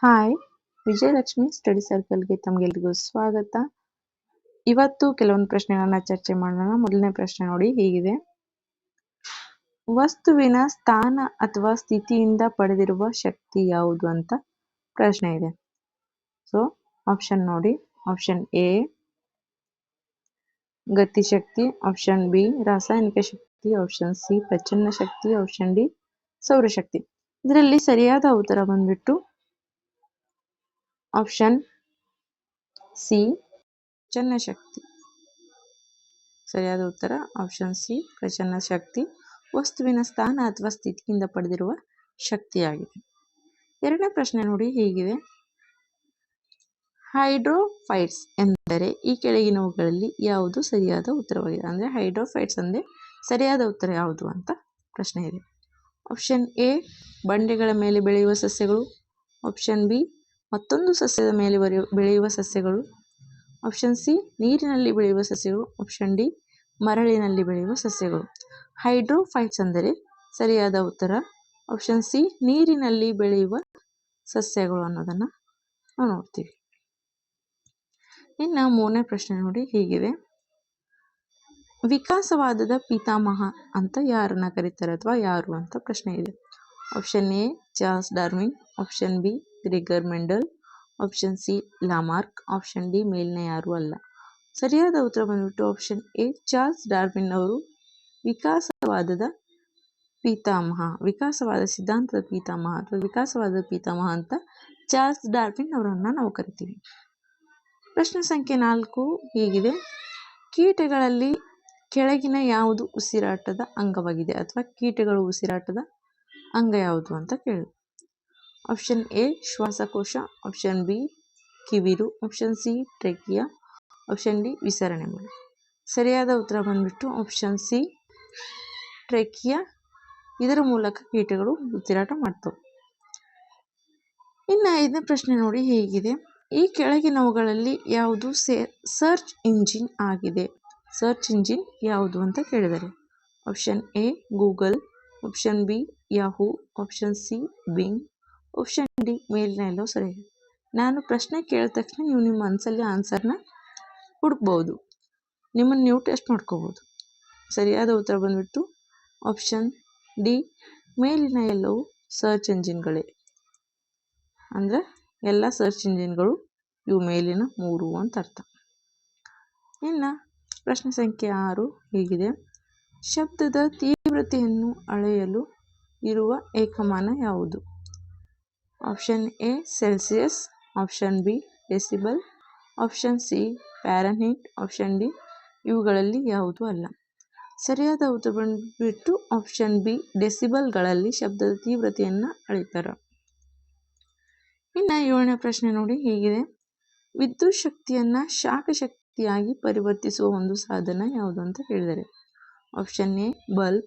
Hi, Vijayalakshmi study ಸರ್ಕಲ್ಗೆ ತಮಗೆಲ್ರಿಗೂ ಸ್ವಾಗತ. ಇವತ್ತು ಕೆಲವೊಂದು ಪ್ರಶ್ನೆಗಳನ್ನ ಚರ್ಚೆ ಮಾಡೋಣ. ಮೊದಲನೇ ಪ್ರಶ್ನೆ ನೋಡಿ ಹೀಗಿದೆ. ವಸ್ತುವಿನ ಸ್ಥಾನ ಅಥವಾ ಸ್ಥಿತಿಯಿಂದ ಪಡೆದಿರುವ ಶಕ್ತಿ ಯಾವುದು ಅಂತ ಪ್ರಶ್ನೆ ಇದೆ. ಸೊ ಆಪ್ಷನ್ ನೋಡಿ. Option A Gatishakti, option B ರಾಸಾಯನಿಕ ಶಕ್ತಿ, ಆಪ್ಷನ್ ಸಿ ಪ್ರಚನ್ನ ಶಕ್ತಿ, ಆಪ್ಷನ್ ಡಿ ಸೌರಶಕ್ತಿ. ಇದರಲ್ಲಿ ಸರಿಯಾದ ಉತ್ತರ ಬಂದ್ಬಿಟ್ಟು ಆಪ್ಷನ್ ಸಿ ಪ್ರಚನ್ನ ಶಕ್ತಿ. ಸರಿಯಾದ ಉತ್ತರ ಆಪ್ಷನ್ ಸಿ ಪ್ರಚನ್ನ ಶಕ್ತಿ ವಸ್ತುವಿನ ಸ್ಥಾನ ಅಥವಾ ಸ್ಥಿತಿಯಿಂದ ಪಡೆದಿರುವ ಶಕ್ತಿಯಾಗಿದೆ. ಎರಡನೇ ಪ್ರಶ್ನೆ ನೋಡಿ ಹೀಗಿದೆ. ಹೈಡ್ರೋಫೈಟ್ಸ್ ಎಂದರೆ ಈ ಕೆಳಗಿನವುಗಳಲ್ಲಿ ಯಾವುದು ಸರಿಯಾದ ಉತ್ತರವಾಗಿದೆ? ಅಂದರೆ ಹೈಡ್ರೋಫೈಟ್ಸ್ ಅಂದರೆ ಸರಿಯಾದ ಉತ್ತರ ಯಾವುದು ಅಂತ ಪ್ರಶ್ನೆ ಇದೆ. ಆಪ್ಷನ್ ಎ ಬಂಡೆಗಳ ಮೇಲೆ ಬೆಳೆಯುವ ಸಸ್ಯಗಳು, ಆಪ್ಷನ್ ಬಿ ಮತ್ತೊಂದು ಸಸ್ಯದ ಮೇಲೆ ಬೆಳೆಯುವ ಸಸ್ಯಗಳು, ಆಪ್ಷನ್ ಸಿ ನೀರಿನಲ್ಲಿ ಬೆಳೆಯುವ ಸಸ್ಯಗಳು, ಆಪ್ಷನ್ ಡಿ ಮರಳಿನಲ್ಲಿ ಬೆಳೆಯುವ ಸಸ್ಯಗಳು. ಹೈಡ್ರೋಫೈಟ್ಸ್ ಅಂದರೆ ಸರಿಯಾದ ಉತ್ತರ ಆಪ್ಷನ್ ಸಿ ನೀರಿನಲ್ಲಿ ಬೆಳೆಯುವ ಸಸ್ಯಗಳು ಅನ್ನೋದನ್ನು ನಾವು ನೋಡ್ತೀವಿ. ಇನ್ನು ಮೂರನೇ ಪ್ರಶ್ನೆ ನೋಡಿ ಹೀಗಿದೆ. ವಿಕಾಸವಾದದ ಪಿತಾಮಹ ಅಂತ ಯಾರನ್ನ ಕರೀತಾರೆ ಅಥವಾ ಯಾರು ಅಂತ ಪ್ರಶ್ನೆ ಇದೆ. Option A Charles Darwin, option B Gregor Mendel, option C Lamarck, option D ಮೇಲಿನ ಯಾರು ಅಲ್ಲ. ಸರಿಯಾದ ಉತ್ತರ ಬಂದ್ಬಿಟ್ಟು ಆಪ್ಷನ್ ಎ ಚಾರ್ಲ್ಸ್ ಡಾರ್ವಿನ್ ಅವರು ವಿಕಾಸವಾದದ ಪಿತಾಮಹ, ವಿಕಾಸವಾದ ಸಿದ್ಧಾಂತದ ಪಿತಾಮಹ ಅಥವಾ ವಿಕಾಸವಾದದ ಪಿತಾಮಹ ಅಂತ ಚಾರ್ಲ್ಸ್ ಡಾರ್ವಿನ್ ಅವರನ್ನ ನಾವು ಕರಿತೀವಿ. ಪ್ರಶ್ನೆ ಸಂಖ್ಯೆ 4 ಹೀಗಿದೆ. ಕೀಟಗಳಲ್ಲಿ ಕೆಳಗಿನ ಯಾವುದು ಉಸಿರಾಟದ ಅಂಗವಾಗಿದೆ ಅಥವಾ ಕೀಟಗಳು ಉಸಿರಾಟದ ಅಂಗ ಯಾವುದು ಅಂತ ಕೇಳಿದ್ರು. ಆಪ್ಷನ್ ಎ ಶ್ವಾಸಕೋಶ, ಆಪ್ಷನ್ ಬಿ ಕಿವಿರು, option C trachea, option D ವಿಸರಣೆ ಮಾಡಿ. ಸರಿಯಾದ ಉತ್ತರ ಬಂದ್ಬಿಟ್ಟು ಆಪ್ಷನ್ ಸಿ ಟ್ರೆಕಿಯಾ. ಇದರ ಮೂಲಕ ಕೀಟಗಳು ಉಸಿರಾಟ ಮಾಡ್ತವೆ. ಇನ್ನು 5ನೇ ಪ್ರಶ್ನೆ ನೋಡಿ ಹೀಗಿದೆ. ಈ ಕೆಳಗಿನವುಗಳಲ್ಲಿ ಯಾವುದು ಸರ್ಚ್ ಇಂಜಿನ್ ಆಗಿದೆ? ಸರ್ಚ್ ಇಂಜಿನ್ ಯಾವುದು ಅಂತ ಕೇಳಿದರೆ option A Google, option B Yahoo, option C being, option D ಮೇಲಿನ ಎಲ್ಲೋ ಸರಿ. ನಾನು ಪ್ರಶ್ನೆ ಕೇಳಿದ ತಕ್ಷಣ ನೀವು ನಿಮ್ಮ ಮನಸ್ಸಲ್ಲಿ ಆನ್ಸರ್ನ ಹುಡುಕ್ಬೋದು, ನಿಮ್ಮನ್ನು ನೀವು ಟೆಸ್ಟ್ ಮಾಡ್ಕೋಬೋದು. ಸರಿಯಾದ ಉತ್ತರ ಬಂದ್ಬಿಟ್ಟು ಆಪ್ಷನ್ ಡಿ ಮೇಲಿನ ಎಲ್ಲವೂ ಸರ್ಚ್ ಇಂಜಿನ್ಗಳೇ. ಅಂದರೆ ಎಲ್ಲ ಸರ್ಚ್ ಇಂಜಿನ್ಗಳು ಇವು ಮೇಲಿನ 3 ಅಂತ ಅರ್ಥ. ಇನ್ನು ಪ್ರಶ್ನೆ ಸಂಖ್ಯೆ 6 ಹೀಗಿದೆ. ಶಬ್ದದ ತೀವ್ರತೆಯನ್ನು ಅಳೆಯಲು ಇರುವ ಏಕಮಾನ ಯಾವುದು? Option A Celsius, option B decibel, option C Fahrenheit, option D ಇವುಗಳಲ್ಲಿ ಯಾವುದು ಅಲ್ಲ. ಸರಿಯಾದ ಉತ್ತರ ಬಂದ್ಬಿಟ್ಟು ಆಪ್ಷನ್ ಬಿ ಡೆಸಿಬಲ್ಗಳಲ್ಲಿ ಶಬ್ದದ ತೀವ್ರತೆಯನ್ನು ಅಳಿತಾರೆ. ಇನ್ನು 7ನೇ ಪ್ರಶ್ನೆ ನೋಡಿ ಹೀಗಿದೆ. ವಿದ್ಯುತ್ ಶಕ್ತಿಯನ್ನು ಶಾಖ ಶಕ್ತಿಯಾಗಿ ಪರಿವರ್ತಿಸುವ ಒಂದು ಸಾಧನ ಯಾವುದು ಅಂತ ಹೇಳಿದರೆ option A bulb,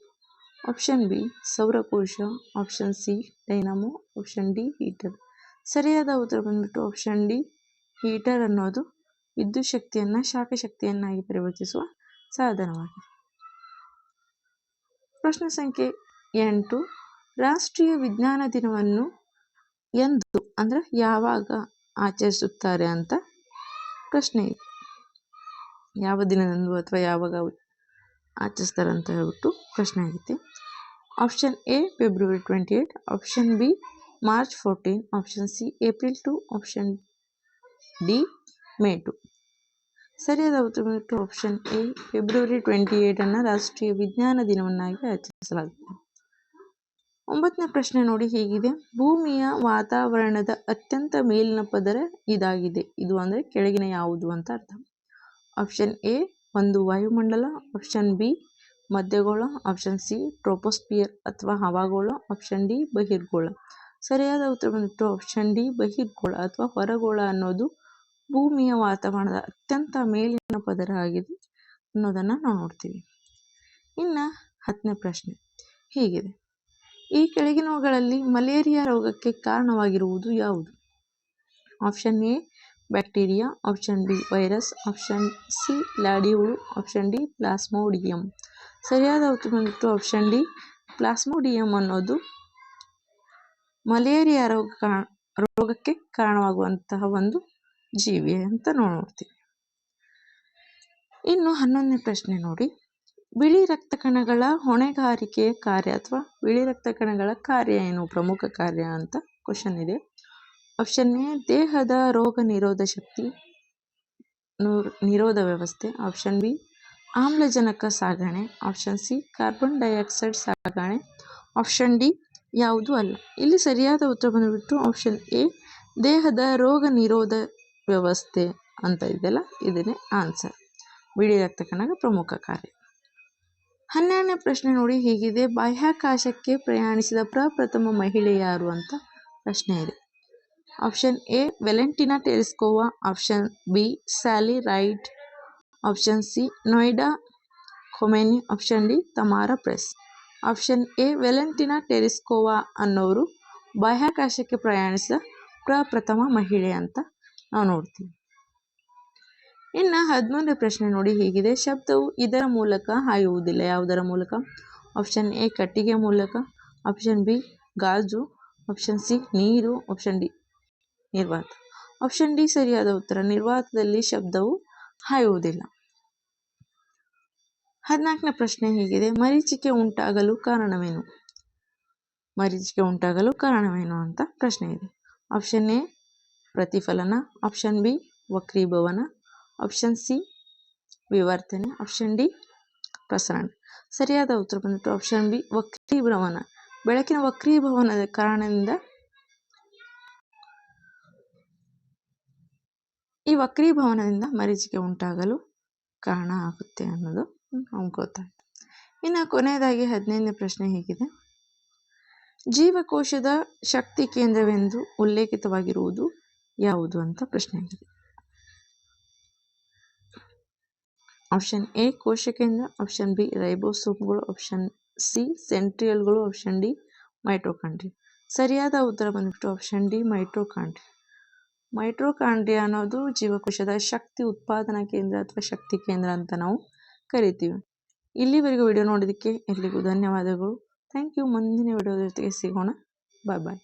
option B ಸೌರಕೋಶ, option C dynamo, option D heater. ಸರಿಯಾದ ಉತ್ತರ ಬಂದ್ಬಿಟ್ಟು ಆಪ್ಷನ್ ಡಿ ಹೀಟರ್ ಅನ್ನೋದು ವಿದ್ಯುತ್ ಶಕ್ತಿಯನ್ನು ಶಾಖ ಶಕ್ತಿಯನ್ನಾಗಿ ಪರಿವರ್ತಿಸುವ ಸಾಧನವಾಗಿದೆ. ಪ್ರಶ್ನೆ ಸಂಖ್ಯೆ 8 ರಾಷ್ಟ್ರೀಯ ವಿಜ್ಞಾನ ದಿನವನ್ನು ಎಂದು ಅಂದ್ರೆ ಯಾವಾಗ ಆಚರಿಸುತ್ತಾರೆ ಅಂತ ಪ್ರಶ್ನೆ ಇದೆ. ಯಾವ ದಿನದಂದು ಅಥವಾ ಯಾವಾಗ ಆಚರಿಸ್ತಾರೆ ಅಂತ ಹೇಳ್ಬಿಟ್ಟು ಪ್ರಶ್ನೆ ಆಗಿದೆ. Option A February 28, option B March 14, option C April 2, option D May 2. ಸರಿಯಾದ ಉತ್ತರ ಬಂದ್ಬಿಟ್ಟು ಆಪ್ಷನ್ ಎ ಫೆಬ್ರವರಿ 28 ಅನ್ನು ರಾಷ್ಟ್ರೀಯ ವಿಜ್ಞಾನ ದಿನವನ್ನಾಗಿ ಆಚರಿಸಲಾಗುತ್ತದೆ. 9ನೇ ಪ್ರಶ್ನೆ ನೋಡಿ ಹೀಗಿದೆ. ಭೂಮಿಯ ವಾತಾವರಣದ ಅತ್ಯಂತ ಮೇಲಿನ ಪದರ ಇದಾಗಿದೆ. ಇದು ಅಂದರೆ ಕೆಳಗಿನ ಯಾವುದು ಅಂತ ಅರ್ಥ. ಆಪ್ಷನ್ ಎ ಒಂದು ವಾಯುಮಂಡಲ, ಆಪ್ಷನ್ ಬಿ ಮಧ್ಯಗೋಳ, ಆಪ್ಷನ್ ಸಿ ಟ್ರೋಪೋಸ್ಫಿಯರ್ ಅಥವಾ ಹವಾಗೋಳ, ಆಪ್ಷನ್ ಡಿ ಬಹಿರ್ಗೋಳ. ಸರಿಯಾದ ಉತ್ತರ ಬಂದ್ಬಿಟ್ಟು ಆಪ್ಷನ್ ಡಿ ಬಹಿರ್ಗೋಳ ಅಥವಾ ಹೊರಗೋಳ ಅನ್ನೋದು ಭೂಮಿಯ ವಾತಾವರಣದ ಅತ್ಯಂತ ಮೇಲಿನ ಪದರ ಆಗಿದೆ ಅನ್ನೋದನ್ನು ನಾವು ನೋಡ್ತೀವಿ. ಇನ್ನು 10ನೇ ಪ್ರಶ್ನೆ ಹೀಗಿದೆ. ಈ ಕೆಳಗಿನವುಗಳಲ್ಲಿ ಮಲೇರಿಯಾ ರೋಗಕ್ಕೆ ಕಾರಣವಾಗಿರುವುದು ಯಾವುದು? Option A bacteria, option B virus, option C ಲಾಡಿ ಹುಳು, ಆಪ್ಷನ್ ಡಿ ಪ್ಲಾಸ್ಮೋಡಿಯಂ. ಸರಿಯಾದ ಉತ್ತರ ಬಂದ್ಬಿಟ್ಟು ಆಪ್ಷನ್ ಡಿ ಪ್ಲಾಸ್ಮೋಡಿಯಂ ಅನ್ನೋದು ಮಲೇರಿಯಾ ರೋಗಕ್ಕೆ ಕಾರಣವಾಗುವಂತಹ ಒಂದು ಜೀವಿ ಅಂತ ನೋಡ್ತೀವಿ. ಇನ್ನು 11ನೇ ಪ್ರಶ್ನೆ ನೋಡಿ, ಬಿಳಿ ರಕ್ತ ಕಣಗಳ ಹೊಣೆಗಾರಿಕೆಯ ಕಾರ್ಯ ಅಥವಾ ಬಿಳಿ ರಕ್ತ ಕಣಗಳ ಕಾರ್ಯ ಏನು, ಪ್ರಮುಖ ಕಾರ್ಯ ಅಂತ ಕ್ವಶನ್ ಇದೆ. ಆಪ್ಷನ್ ಎ ದೇಹದ ರೋಗ ನಿರೋಧ ಶಕ್ತಿ, ನಿರೋಧ ವ್ಯವಸ್ಥೆ. ಆಪ್ಷನ್ ಬಿ ಆಮ್ಲಜನಕ ಸಾಗಣೆ. ಆಪ್ಷನ್ ಸಿ ಕಾರ್ಬನ್ ಡೈಆಕ್ಸೈಡ್ ಸಾಗಣೆ. ಆಪ್ಷನ್ ಡಿ ಯಾವುದೂ ಅಲ್ಲ. ಇಲ್ಲಿ ಸರಿಯಾದ ಉತ್ತರ ಬಂದುಬಿಟ್ಟು ಆಪ್ಷನ್ ಎ ದೇಹದ ರೋಗ ನಿರೋಧ ವ್ಯವಸ್ಥೆ ಅಂತ ಇದೆಯಲ್ಲ, ಇದನ್ನೇ ಆನ್ಸರ್. ಬಿಳಿ ರಕ್ತ ಕಣಗಳ ಪ್ರಮುಖ ಕಾರ್ಯ. 12ನೇ ಪ್ರಶ್ನೆ ನೋಡಿ ಹೀಗಿದೆ, ಬಾಹ್ಯಾಕಾಶಕ್ಕೆ ಪ್ರಯಾಣಿಸಿದ ಪ್ರಪ್ರಥಮ ಮಹಿಳೆ ಯಾರು ಅಂತ ಪ್ರಶ್ನೆ ಇದೆ. Option A Valentina Tereshkova. Option B Sally Ride. Option C ನೋಯ್ಡಾ ಖೊಮೇನಿ. Option D Tamara Press. Option A Valentina Tereshkova ಅನ್ನೋರು ಬಾಹ್ಯಾಕಾಶಕ್ಕೆ ಪ್ರಯಾಣಿಸಿದ ಪ್ರಪ್ರಥಮ ಮಹಿಳೆ ಅಂತ ನಾವು ನೋಡ್ತೀವಿ. ಇನ್ನು 13ನೇ ಪ್ರಶ್ನೆ ನೋಡಿ ಹೀಗಿದೆ, ಶಬ್ದವು ಇದರ ಮೂಲಕ ಹಾಯುವುದಿಲ್ಲ. ಯಾವುದರ ಮೂಲಕ? ಆಪ್ಷನ್ ಎ ಕಟ್ಟಿಗೆ ಮೂಲಕ. ಆಪ್ಷನ್ ಬಿ ಗಾಜು. ಆಪ್ಷನ್ ಸಿ ನೀರು. ಆಪ್ಷನ್ ಡಿ ನಿರ್ವಾತ. ಆಪ್ಷನ್ ಡಿ ಸರಿಯಾದ ಉತ್ತರ. ನಿರ್ವಾತದಲ್ಲಿ ಶಬ್ದವು ಹಾಯುವುದಿಲ್ಲ. 14ನೇ ಪ್ರಶ್ನೆ ಹೀಗಿದೆ, ಮರೀಚಿಕೆ ಉಂಟಾಗಲು ಕಾರಣವೇನು? ಮರೀಚಿಕೆ ಉಂಟಾಗಲು ಕಾರಣವೇನು ಅಂತ ಪ್ರಶ್ನೆ ಇದೆ. ಆಪ್ಷನ್ ಎ ಪ್ರತಿಫಲನ. ಆಪ್ಷನ್ ಬಿ ವಕ್ರೀಭವನ. ಆಪ್ಷನ್ ಸಿ ವಿವರ್ತನೆ. ಆಪ್ಷನ್ ಡಿ ಪ್ರಸರಣ. ಸರಿಯಾದ ಉತ್ತರ ಬಂದ್ಬಿಟ್ಟು ಆಪ್ಷನ್ ಬಿ ವಕ್ರೀಭವನ. ಬೆಳಕಿನ ವಕ್ರೀಭವನದ ಕಾರಣದಿಂದ ಈ ವಕ್ರೀಭವನದಿಂದ ಮರೀಚಿಕೆ ಉಂಟಾಗಲು ಕಾರಣ ಆಗುತ್ತೆ ಅನ್ನೋದು ನಮ್ಗೆ ಗೊತ್ತಾಯ್ತು. ಇನ್ನು ಕೊನೆಯದಾಗಿ 15ನೇ ಪ್ರಶ್ನೆ ಹೀಗಿದೆ, ಜೀವಕೋಶದ ಶಕ್ತಿ ಕೇಂದ್ರವೆಂದು ಉಲ್ಲೇಖಿತವಾಗಿರುವುದು ಯಾವುದು ಅಂತ ಪ್ರಶ್ನೆ ಆಗಿದೆ. ಆಪ್ಷನ್ ಎ ಕೋಶ ಕೇಂದ್ರ. ಆಪ್ಷನ್ ಬಿ ರೈಬೋಸೋಮ್ಗಳು. ಆಪ್ಷನ್ ಸಿ ಸೆಂಟ್ರಿಯಲ್ಗಳು. Option D mitochondria. ಸರಿಯಾದ ಉತ್ತರ ಬಂದ್ಬಿಟ್ಟು ಆಪ್ಷನ್ ಡಿ ಮೈಟೊಕಾಂಡ್ರಿಯಾ. ಮೈಟೊಕಾಂಡ್ರಿಯಾ ಅನ್ನೋದು ಜೀವಕೋಶದ ಶಕ್ತಿ ಉತ್ಪಾದನಾ ಕೇಂದ್ರ ಅಥವಾ ಶಕ್ತಿ ಕೇಂದ್ರ ಅಂತ ನಾವು ಕರಿತೀವಿ. ಇಲ್ಲಿವರೆಗೂ ವಿಡಿಯೋ ನೋಡೋದಕ್ಕೆ ಎಲ್ರಿಗೂ ಧನ್ಯವಾದಗಳು. Thank you. ಮುಂದಿನ ವಿಡಿಯೋದ ಜೊತೆಗೆ ಸಿಗೋಣ. ಬಾಯ್ ಬಾಯ್.